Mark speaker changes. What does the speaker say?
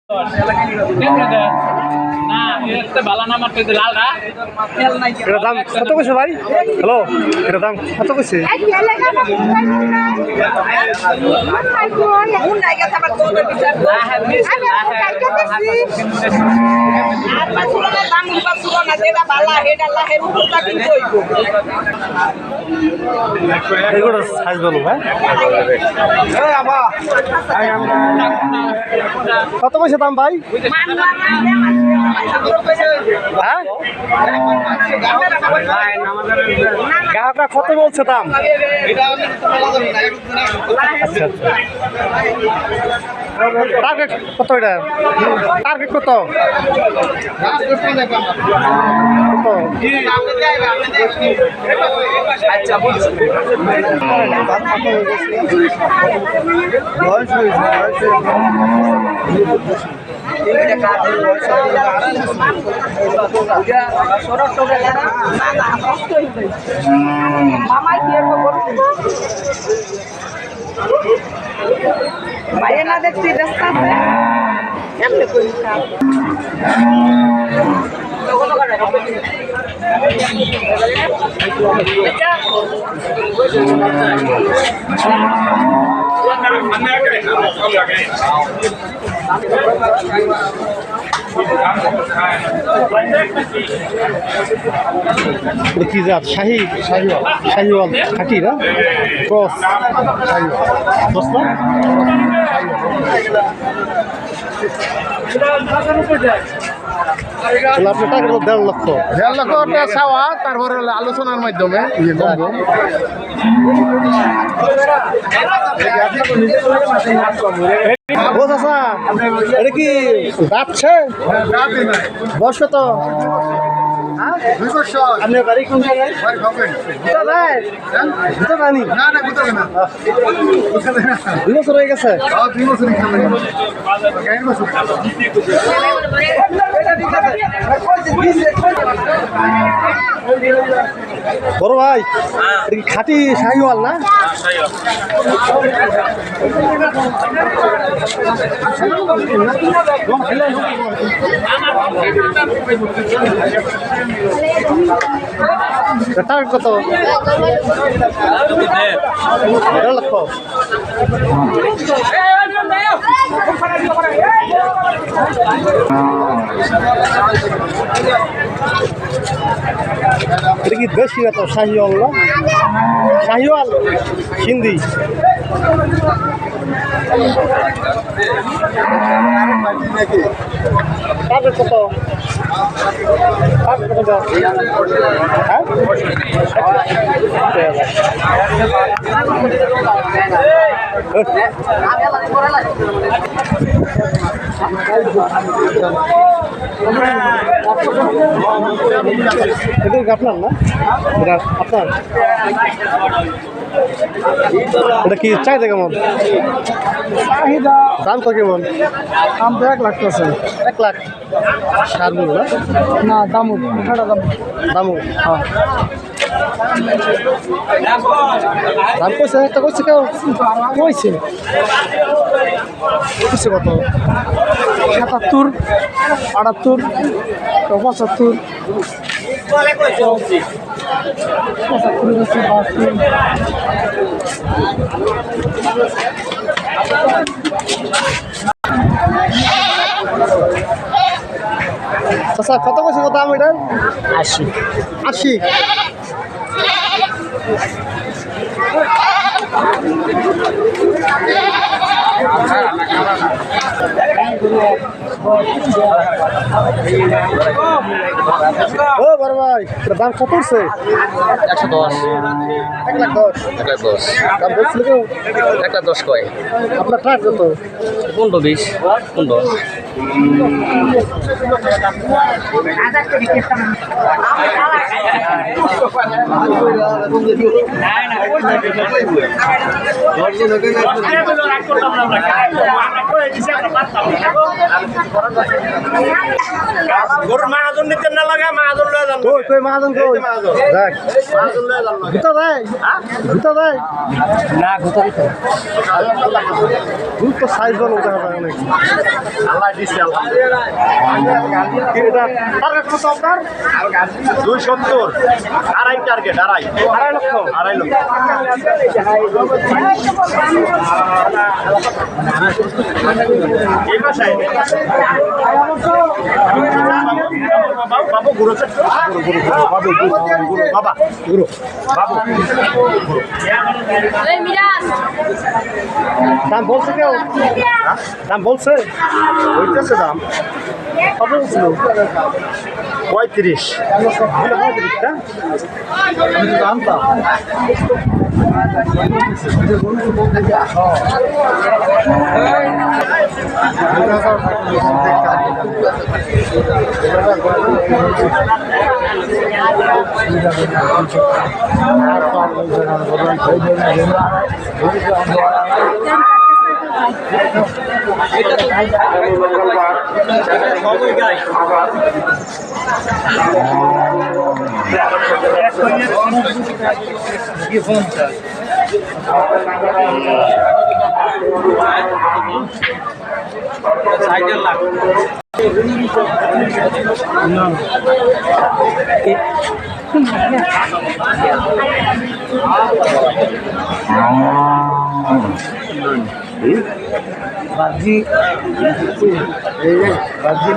Speaker 1: দাম কত কইছে ভাই? হ্যালো, এটা দাম কত কইছে? এগুলো সাইজ বলো ভাই। কত কইছে দাম ভাই? হ্যাঁ, গ্রাহকরা কত বলছে দাম? আচ্ছা, টার্গেট কত? এটা টার্গেট কত?
Speaker 2: Vaya na de ti rasta pe. Hamne koi ka.
Speaker 1: কি জাত? শাহিওয়াল খাঁটি না? ক্রস শাহিওয়াল 10 না? আপনার টাকা 1.5 লক্ষ।
Speaker 3: 1.5 লক্ষ টাকা চাওয়া, তারপরে আলোচনার মাধ্যমে
Speaker 1: এটা কি যাচ্ছে? বয়স কত? আপনার বাড়ি কোন জায়গায়? দুই বছর হয়ে গেছে। বড় ভাই, এটা কি খাঁটি শাহিওয়াল না? টাকা কত? 1.5 লক্ষ। এটা কি দেশি না তো? শাহিওয়াল না? শাহিওয়াল সিন্ধি। টাকা কত? হ্যাঁ, এটা আপনার না? এটা আপনার? এটা কি চাহিদা কেমন?
Speaker 3: চাহিদা
Speaker 1: দাম তো কেমন?
Speaker 3: দাম তো 1 লাখ আছে।
Speaker 1: 1 লাখ সার বলবো না?
Speaker 3: না, দামও উঠাটা
Speaker 1: দামও দাম কইছে? একটা কইছে কেউ?
Speaker 3: কইছে
Speaker 1: কইছে কত?
Speaker 3: 77, 78, 75,
Speaker 1: আচ্ছা, কত কইছে দাম এটার?
Speaker 3: 80।
Speaker 1: 80। ও বড় ভাই, দাম কত উঠছে?
Speaker 4: 110।
Speaker 1: 1,10,000।
Speaker 4: 110।
Speaker 1: দাম বলছিল কেউ?
Speaker 4: 110 কয়।
Speaker 1: আপনার টাকা কত?
Speaker 4: 15-20। 15।
Speaker 1: গরুর মাহাজন নিতে না লাগে, মাহাজন লয়ে কই মাহাজন কই দেখ গুতা দেয় গুতা দেয় না গুতা দিতে তো সাইজ ভালো উঠে হবে নাকি
Speaker 3: আল্লাহ দিছে আলহামদুলিল্লাহ
Speaker 1: কি এটা টার্গেট কত আপনার
Speaker 3: 270 আড়াই টার্গেট আড়াই
Speaker 1: 2.5 লক্ষ
Speaker 3: 2.5 লক্ষ এই ভাষায় বাবু গুরু বাবা
Speaker 1: গুরু
Speaker 3: বাবু
Speaker 1: দাম বলছে কেউ দাম বলছে
Speaker 3: হইতেছে দাম
Speaker 1: কত বলছিল
Speaker 3: 35
Speaker 1: জানতাম বাজি বাজি